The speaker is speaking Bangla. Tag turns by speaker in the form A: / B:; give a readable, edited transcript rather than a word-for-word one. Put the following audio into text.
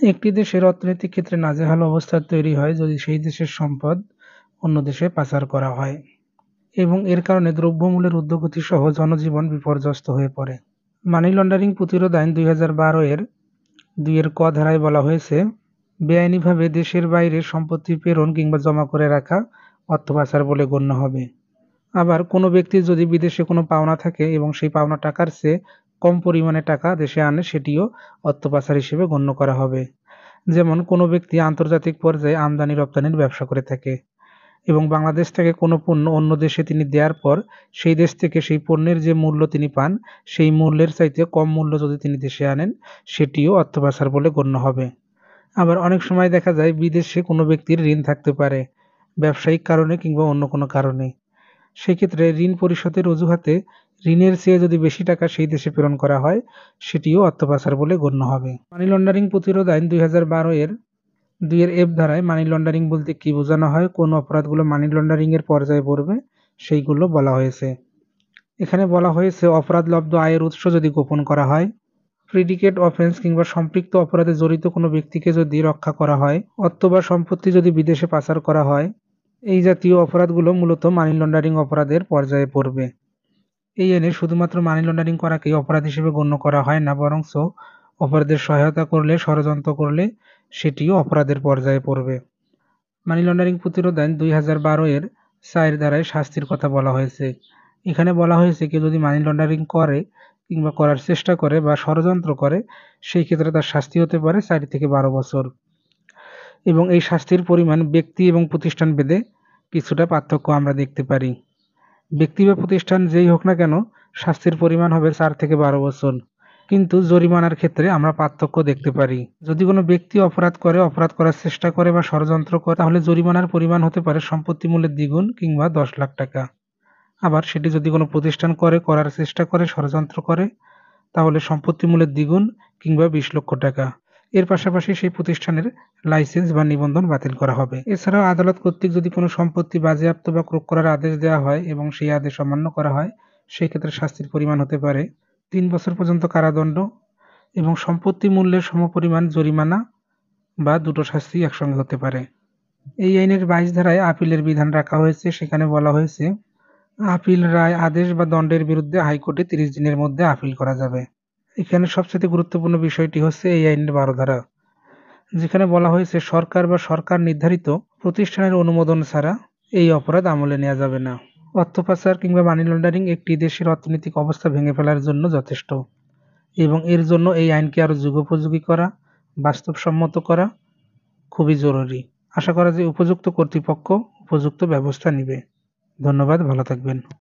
A: একটি দেশের অর্থনৈতিক ক্ষেত্রে নাজেহাল অবস্থা তৈরি হয় যদি সেই দেশের সম্পদ অন্য দেশে পাচার করা হয় এবং এর কারণে দ্রব্যমূল্যের ঊর্ধ্বগতি সহ জনজীবন বিপর্যস্ত হয়ে পড়ে। মানি লন্ডারিং প্রতিরোধ আইন ২০১২ এর ২ এর ক ধারায় বলা হয়েছে, বেআইনিভাবে দেশের বাইরে সম্পত্তি প্রেরণ কিংবা জমা করে রাখা অর্থ পাচার বলে গণ্য হবে। আবার কোনো ব্যক্তির যদি বিদেশে কোনো পাওনা থাকে এবং সেই পাওনা টাকার চেয়ে কম পরিমাণে টাকা দেশে আনে, সেটিও অর্থ পাচার হিসেবে গণ্য করা হবে। যেমন কোনো ব্যক্তি আন্তর্জাতিক পর্যায়ে আমদানি রপ্তানির ব্যবসা করে থাকে এবং বাংলাদেশ থেকে কোনো পণ্য অন্য দেশে তিনি দেওয়ার পর সেই দেশ থেকে সেই পণ্যের যে মূল্য তিনি পান সেই মূল্যের চাইতে কম মূল্য যদি তিনি দেশে আনেন, সেটিও অর্থ পাচার বলে গণ্য হবে। আবার অনেক সময় দেখা যায় বিদেশে কোনো ব্যক্তির ঋণ থাকতে পারে, ব্যবসায়িক কারণে কিংবা অন্য কোনো কারণে। সেক্ষেত্রে ঋণ পরিশোধের অজুহাতে ঋণের চেয়ে যদি বেশি টাকা সেই দেশে প্রেরণ করা হয়, সেটিও অর্থ পাচার বলে গণ্য হবে। মানি লন্ডারিং প্রতিরোধ আইন ২০১২ এর ২ এর এফ ধারায় মানি লন্ডারিং বলতে কি বোঝানো হয়, কোন অপরাধগুলো মানি লন্ডারিং এর পর্যায়ে পড়বে, সেইগুলো বলা হয়েছে। এখানে বলা হয়েছে অপরাধলব্ধ আয়ের উৎস যদি গোপন করা হয়, প্রিডিকেট অফেন্স কিংবা সম্পৃক্ত অপরাধে জড়িত কোনো ব্যক্তিকে যদি রক্ষা করা হয়, অর্থ বা সম্পত্তি যদি বিদেশে পাচার করা হয়, এই জাতীয় অপরাধগুলো মূলত মানি লন্ডারিং অপরাধের পর্যায়ে পড়বে। এই আইনে শুধুমাত্র মানি লন্ডারিং করাকেই অপরাধ হিসেবে গণ্য করা হয় না, বরঞ্চ অপরাধের সহায়তা করলে, ষড়যন্ত্র করলে সেটিও অপরাধের পর্যায়ে পড়বে। মানি লন্ডারিং প্রতিরোধ আইন ২০১২ এর ৪ ধারায় শাস্তির কথা বলা হয়েছে। এখানে বলা হয়েছে কেউ যদি মানি লন্ডারিং করে কিংবা করার চেষ্টা করে বা ষড়যন্ত্র করে, সেই ক্ষেত্রে তার শাস্তি হতে পারে ৪ থেকে ১২ বছর এবং এই শাস্তির পরিমাণ ব্যক্তি এবং প্রতিষ্ঠান ভেদে কিছুটা পার্থক্য আমরা দেখতে পারি। ব্যক্তি বা প্রতিষ্ঠান যেই হোক না কেন, শাস্তির পরিমাণ হবে ৪ থেকে ১২ বছর। কিন্তু জরিমানার ক্ষেত্রে আমরা পার্থক্য দেখতে পারি। যদি কোনো ব্যক্তি অপরাধ করে, অপরাধ করার চেষ্টা করে বা ষড়যন্ত্র করে, তাহলে জরিমানার পরিমাণ হতে পারে সম্পত্তি মূল্যের দ্বিগুণ কিংবা ১০ লাখ টাকা। আবার সেটি যদি কোনো প্রতিষ্ঠান করে, করার চেষ্টা করে, ষড়যন্ত্র করে, তাহলে সম্পত্তি মূল্যের দ্বিগুণ কিংবা ২০ লক্ষ টাকা। এর পাশাপাশি সেই প্রতিষ্ঠানের লাইসেন্স বা নিবন্ধন বাতিল করা হবে। এছাড়াও আদালত কর্তৃক যদি কোনো সম্পত্তি বাজেয়াপ্ত বা ক্রয় করার আদেশ দেওয়া হয় এবং সেই আদেশ অমান্য করা হয়, সেই ক্ষেত্রে শাস্তির পরিমাণ হতে পারে ৩ বছর পর্যন্ত কারাদণ্ড এবং সম্পত্তি মূল্যের সমপরিমাণ জরিমানা বা দুটো শাস্তি একসঙ্গে হতে পারে। এই আইনের ২২ ধারায় আপিলের বিধান রাখা হয়েছে। সেখানে বলা হয়েছে, আপিল রায়, আদেশ বা দণ্ডের বিরুদ্ধে হাইকোর্টে ৩০ দিনের মধ্যে আপিল করা যাবে। এখানে সবচেয়ে গুরুত্বপূর্ণ বিষয়টি হচ্ছে এই আইনের ১২ ধারা, যেখানে বলা হয়েছে সরকার বা সরকার নির্ধারিত প্রতিষ্ঠানের অনুমোদন ছাড়া এই অপরাধ আমলে নেওয়া যাবে না। অর্থ পাচার কিংবা মানি লন্ডারিং একটি দেশের অর্থনৈতিক অবস্থা ভেঙে ফেলার জন্য যথেষ্ট এবং এর জন্য এই আইনকে আরও যুগোপযোগী করা, বাস্তবসম্মত করা খুবই জরুরি। আশা করা যায় উপযুক্ত কর্তৃপক্ষ উপযুক্ত ব্যবস্থা নিবে। ধন্যবাদ, ভালো থাকবেন।